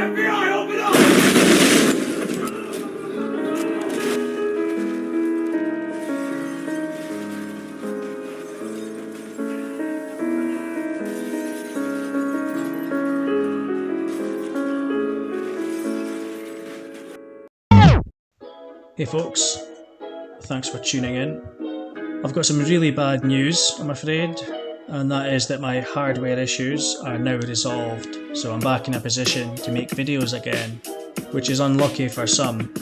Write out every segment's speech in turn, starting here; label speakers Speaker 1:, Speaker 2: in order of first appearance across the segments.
Speaker 1: FBI, open up!
Speaker 2: Hey folks, thanks for tuning in. I've got some really bad news, I'm afraid, and that is that my hardware issues are now resolved, so I'm back in a position to make videos again, which is unlucky for some.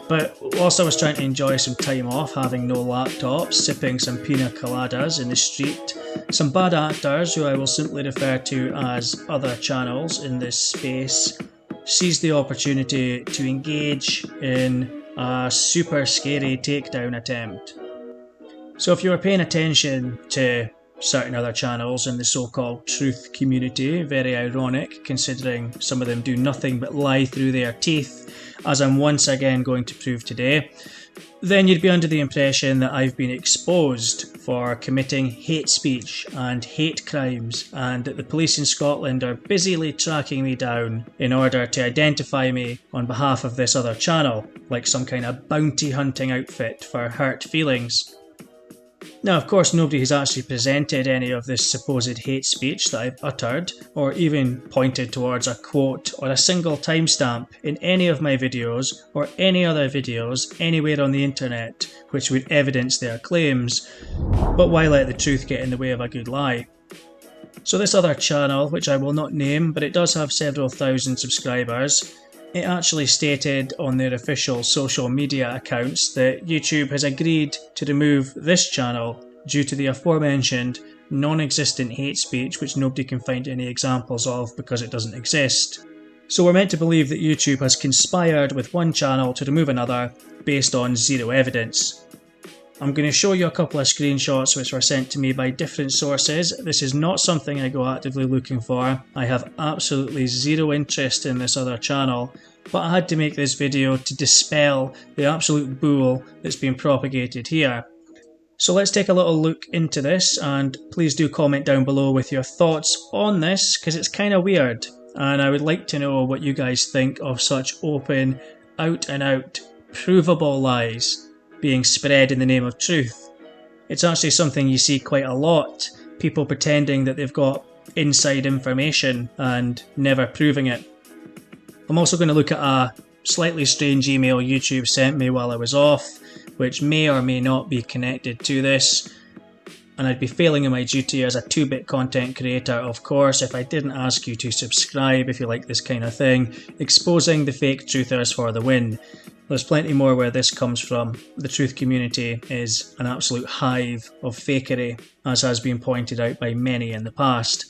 Speaker 2: But whilst I was trying to enjoy some time off, having no laptop, sipping some pina coladas in the street, some bad actors, who I will simply refer to as other channels in this space, seized the opportunity to engage in a super scary takedown attempt. So if you were paying attention to certain other channels in the so-called truth community, very ironic considering some of them do nothing but lie through their teeth, as I'm once again going to prove today, then you'd be under the impression that I've been exposed for committing hate speech and hate crimes, and that the police in Scotland are busily tracking me down in order to identify me on behalf of this other channel, like some kind of bounty hunting outfit for hurt feelings. Now, of course, nobody has actually presented any of this supposed hate speech that I've uttered, or even pointed towards a quote or a single timestamp in any of my videos or any other videos anywhere on the internet which would evidence their claims, but why let the truth get in the way of a good lie? So this other channel, which I will not name, but it does have several thousand subscribers, it actually stated on their official social media accounts that YouTube has agreed to remove this channel due to the aforementioned non-existent hate speech, which nobody can find any examples of because it doesn't exist. So we're meant to believe that YouTube has conspired with one channel to remove another based on zero evidence. I'm going to show you a couple of screenshots which were sent to me by different sources. This is not something I go actively looking for. I have absolutely zero interest in this other channel, but I had to make this video to dispel the absolute bull that's been propagated here. So let's take a little look into this, and please do comment down below with your thoughts on this, because it's kind of weird, and I would like to know what you guys think of such open, out and out, provable lies being spread in the name of truth. It's actually something you see quite a lot, people pretending that they've got inside information and never proving it. I'm also going to look at a slightly strange email YouTube sent me while I was off, which may or may not be connected to this, and I'd be failing in my duty as a 2-bit content creator, of course, if I didn't ask you to subscribe if you like this kind of thing, exposing the fake truthers for the win. There's plenty more where this comes from. The truth community is an absolute hive of fakery, as has been pointed out by many in the past.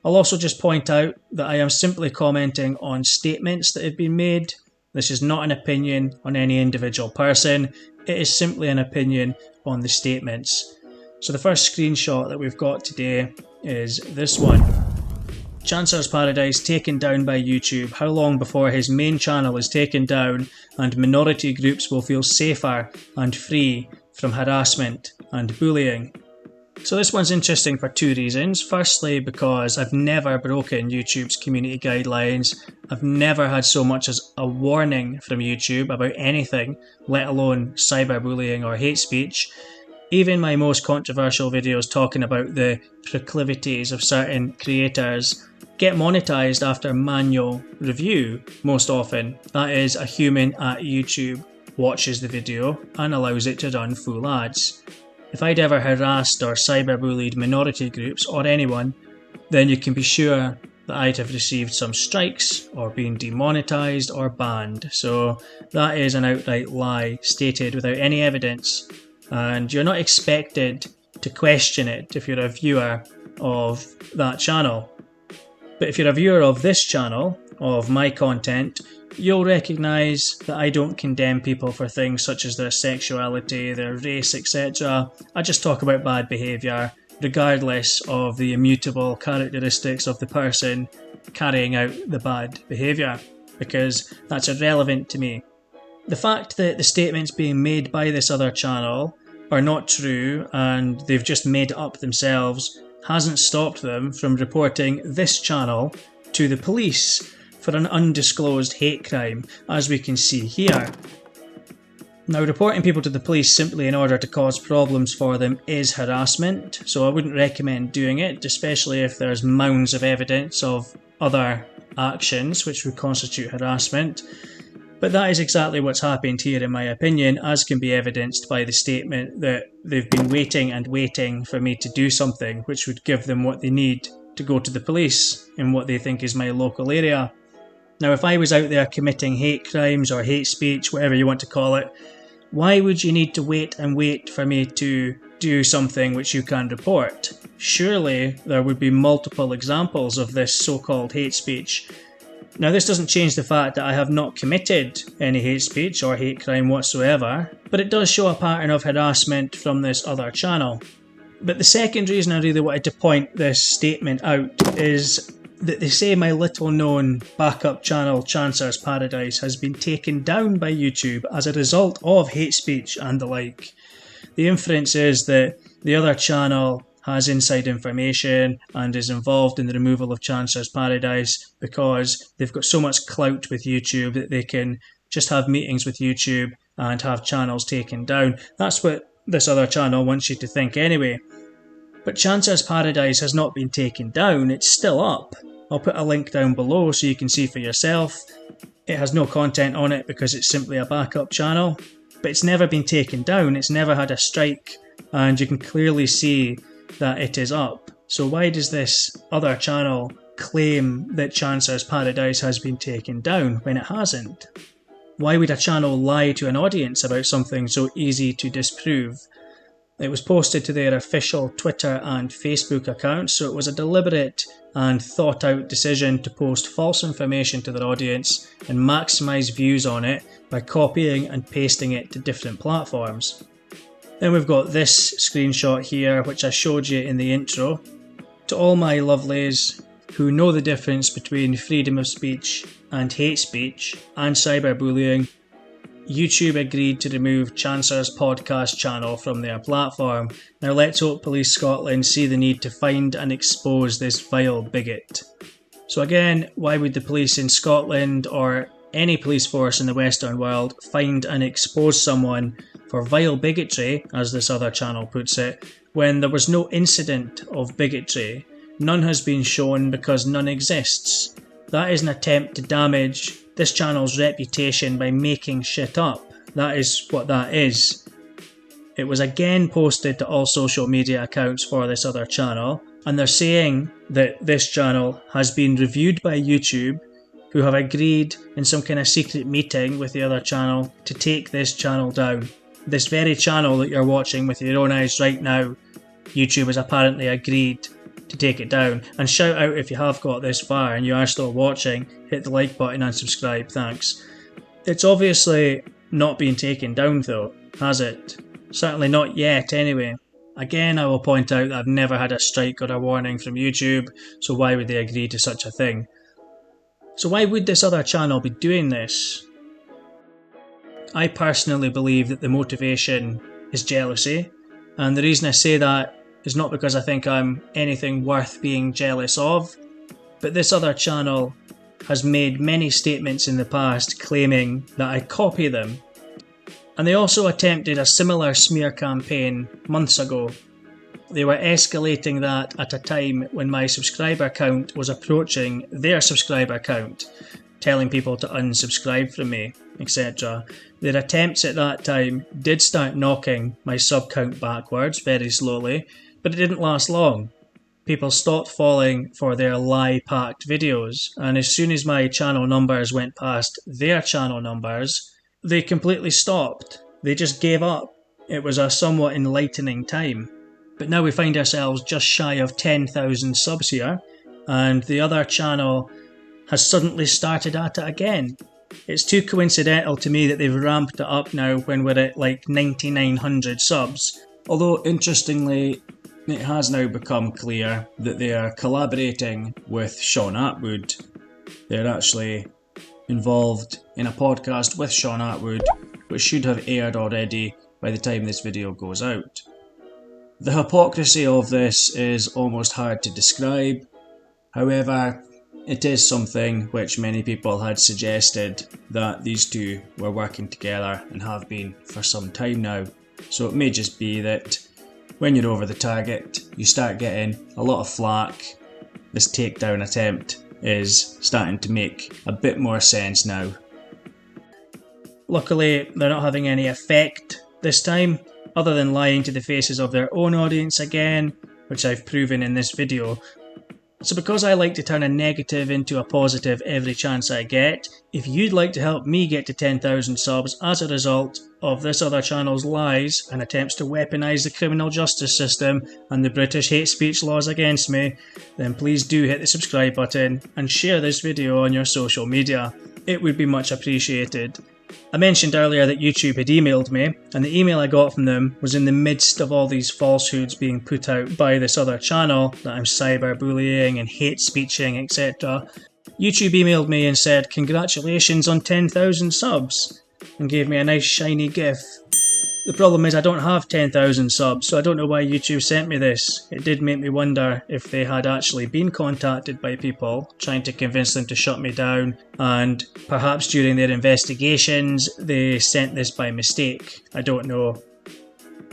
Speaker 2: I'll also just point out that I am simply commenting on statements that have been made. This is not an opinion on any individual person, it is simply an opinion on the statements. So the first screenshot that we've got today is this one. Chancellor's Paradise taken down by YouTube. How long before his main channel is taken down and minority groups will feel safer and free from harassment and bullying? So this one's interesting for two reasons. Firstly, because I've never broken YouTube's community guidelines. I've never had so much as a warning from YouTube about anything, let alone cyberbullying or hate speech. Even my most controversial videos talking about the proclivities of certain creators get monetized after manual review most often. That is, a human at YouTube watches the video and allows it to run full ads. If I'd ever harassed or cyberbullied minority groups or anyone, then you can be sure that I'd have received some strikes or been demonetized or banned. So that is an outright lie stated without any evidence, and you're not expected to question it if you're a viewer of that channel. But if you're a viewer of this channel, of my content, you'll recognise that I don't condemn people for things such as their sexuality, their race, etc. I just talk about bad behaviour, regardless of the immutable characteristics of the person carrying out the bad behaviour, because that's irrelevant to me. The fact that the statements being made by this other channel are not true and they've just made it up themselves hasn't stopped them from reporting this channel to the police. for an undisclosed hate crime, as we can see here. Now, reporting people to the police simply in order to cause problems for them is harassment, so I wouldn't recommend doing it, especially if there's mounds of evidence of other actions which would constitute harassment. But that is exactly what's happened here in my opinion, as can be evidenced by the statement that they've been waiting and waiting for me to do something which would give them what they need to go to the police in what they think is my local area. Now, if I was out there committing hate crimes or hate speech, whatever you want to call it, why would you need to wait and wait for me to do something which you can report? Surely there would be multiple examples of this so-called hate speech. Now, this doesn't change the fact that I have not committed any hate speech or hate crime whatsoever, but it does show a pattern of harassment from this other channel. But the second reason I really wanted to point this statement out is that they say my little known backup channel Chancer's Paradise has been taken down by YouTube as a result of hate speech and the like. The inference is that the other channel has inside information and is involved in the removal of Chancer's Paradise because they've got so much clout with YouTube that they can just have meetings with YouTube and have channels taken down. That's what this other channel wants you to think anyway. But Chancer's Paradise has not been taken down, it's still up. I'll put a link down below so you can see for yourself. It has no content on it because it's simply a backup channel, but it's never been taken down, it's never had a strike, and you can clearly see that it is up. So why does this other channel claim that Chancer's Paradise has been taken down when it hasn't? Why would a channel lie to an audience about something so easy to disprove? It was posted to their official Twitter and Facebook accounts, so it was a deliberate and thought out decision to post false information to their audience and maximise views on it by copying and pasting it to different platforms. Then we've got this screenshot here, which I showed you in the intro. To all my lovelies who know the difference between freedom of speech and hate speech and cyberbullying, YouTube agreed to remove Chancer's podcast channel from their platform. Now let's hope Police Scotland see the need to find and expose this vile bigot. So again, why would the police in Scotland or any police force in the Western world find and expose someone for vile bigotry, as this other channel puts it, when there was no incident of bigotry? None has been shown because none exists. That is an attempt to damage this channel's reputation by making shit up. That is what that is. It was again posted to all social media accounts for this other channel, and they're saying that this channel has been reviewed by YouTube, who have agreed in some kind of secret meeting with the other channel to take this channel down. This very channel that you're watching with your own eyes right now, YouTube has apparently agreed to take it down. And shout out if you have got this far and you are still watching, hit the like button and subscribe, thanks. It's obviously not been taken down though, has it? Certainly not yet anyway. Again, I will point out that I've never had a strike or a warning from YouTube, so why would they agree to such a thing? So why would this other channel be doing this? I personally believe that the motivation is jealousy, and the reason I say that is not because I think I'm anything worth being jealous of, but this other channel has made many statements in the past claiming that I copy them. And they also attempted a similar smear campaign months ago. They were escalating that at a time when my subscriber count was approaching their subscriber count, telling people to unsubscribe from me, etc. Their attempts at that time did start knocking my sub count backwards very slowly, but it didn't last long. People stopped falling for their lie-packed videos, and as soon as my channel numbers went past their channel numbers, they completely stopped. They just gave up. It was a somewhat enlightening time. But now we find ourselves just shy of 10,000 subs here, and the other channel has suddenly started at it again. It's too coincidental to me that they've ramped it up now when we're at like 9,900 subs. Although, interestingly, it has now become clear that they are collaborating with Sean Atwood. They're actually involved in a podcast with Sean Atwood, which should have aired already by the time this video goes out. The hypocrisy of this is almost hard to describe. However, It is something which many people had suggested, that these two were working together and have been for some time now. So it may just be that when you're over the target, you start getting a lot of flack. This takedown attempt is starting to make a bit more sense now. Luckily, they're not having any effect this time, other than lying to the faces of their own audience again, which I've proven in this video. So because I like to turn a negative into a positive every chance I get, if you'd like to help me get to 10,000 subs as a result of this other channel's lies and attempts to weaponise the criminal justice system and the British hate speech laws against me, then please do hit the subscribe button and share this video on your social media. It would be much appreciated. I mentioned earlier that YouTube had emailed me, and the email I got from them was in the midst of all these falsehoods being put out by this other channel, that I'm cyberbullying and hate speeching, etc. YouTube emailed me and said, "Congratulations on 10,000 subs," and gave me a nice shiny GIF. The problem is I don't have 10,000 subs, so I don't know why YouTube sent me this. It did make me wonder if they had actually been contacted by people trying to convince them to shut me down, and perhaps during their investigations they sent this by mistake. I don't know.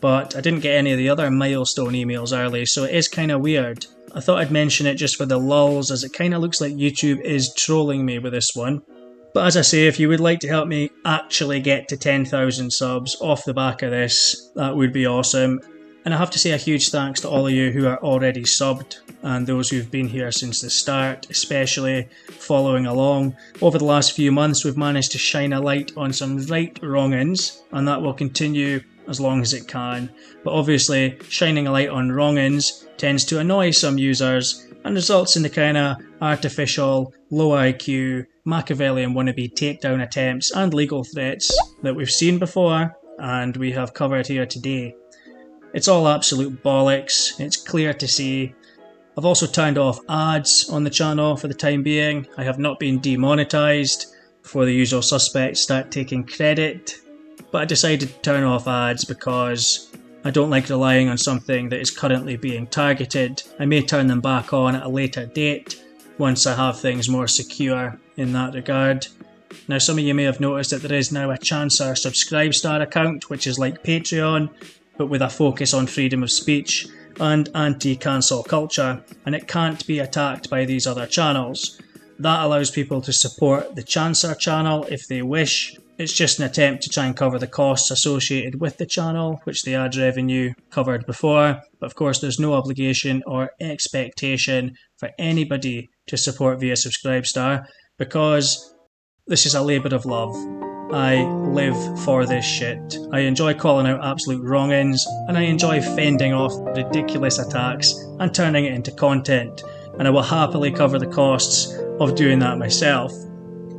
Speaker 2: But I didn't get any of the other milestone emails early, so it is kind of weird. I thought I'd mention it just for the lulz, as it kind of looks like YouTube is trolling me with this one. But as I say, if you would like to help me actually get to 10,000 subs off the back of this, that would be awesome. And I have to say a huge thanks to all of you who are already subbed, and those who've been here since the start, especially following along. Over the last few months we've managed to shine a light on some right wrong'uns, and that will continue as long as it can. But obviously shining a light on wrong'uns tends to annoy some users and results in the kind of artificial, low IQ, Machiavellian wannabe takedown attempts and legal threats that we've seen before and we have covered here today. It's all absolute bollocks, it's clear to see. I've also turned off ads on the channel for the time being. I have not been demonetised before the usual suspects start taking credit, but I decided to turn off ads because I don't like relying on something that is currently being targeted. I may turn them back on at a later date once I have things more secure in that regard. Now, some of you may have noticed that there is now a Chancer Subscribestar account, which is like Patreon, but with a focus on freedom of speech and anti-cancel culture, and it can't be attacked by these other channels. That allows people to support the Chancer channel if they wish. It's just an attempt to try and cover the costs associated with the channel, which the ad revenue covered before, but of course there's no obligation or expectation for anybody to support via Subscribestar, because this is a labour of love. I live for this shit. I enjoy calling out absolute wrong'uns, and I enjoy fending off ridiculous attacks and turning it into content, and I will happily cover the costs of doing that myself.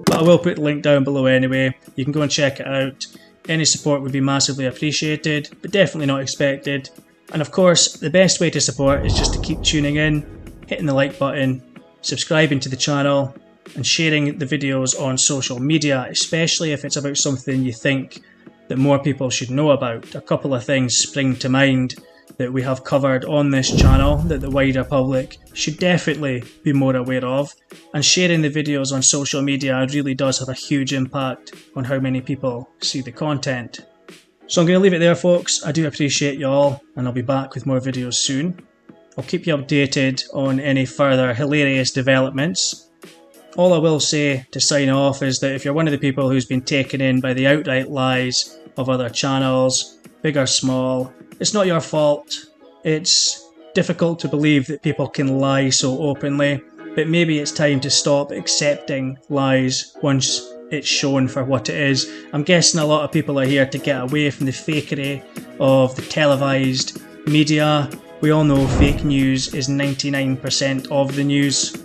Speaker 2: But I will put the link down below anyway, you can go and check it out. Any support would be massively appreciated, but definitely not expected. And of course, the best way to support is just to keep tuning in, hitting the like button, subscribing to the channel, and sharing the videos on social media, especially if it's about something you think that more people should know about. A couple of things spring to mind that we have covered on this channel that the wider public should definitely be more aware of, and sharing the videos on social media really does have a huge impact on how many people see the content. So I'm going to leave it there, folks. I do appreciate you all, and I'll be back with more videos soon. I'll keep you updated on any further hilarious developments. All I will say to sign off is that if you're one of the people who's been taken in by the outright lies of other channels, big or small, it's not your fault. It's difficult to believe that people can lie so openly, but maybe it's time to stop accepting lies once it's shown for what it is. I'm guessing a lot of people are here to get away from the fakery of the televised media. We all know fake news is 99% of the news.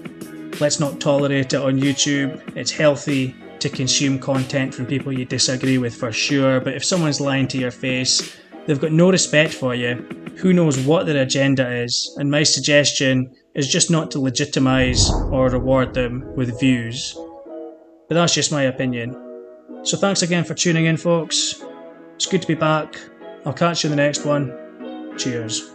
Speaker 2: Let's not tolerate it on YouTube. It's healthy to consume content from people you disagree with for sure, but if someone's lying to your face, they've got no respect for you. Who knows what their agenda is, and my suggestion is just not to legitimise or reward them with views. But that's just my opinion. So thanks again for tuning in, folks. It's good to be back. I'll catch you in the next one. Cheers.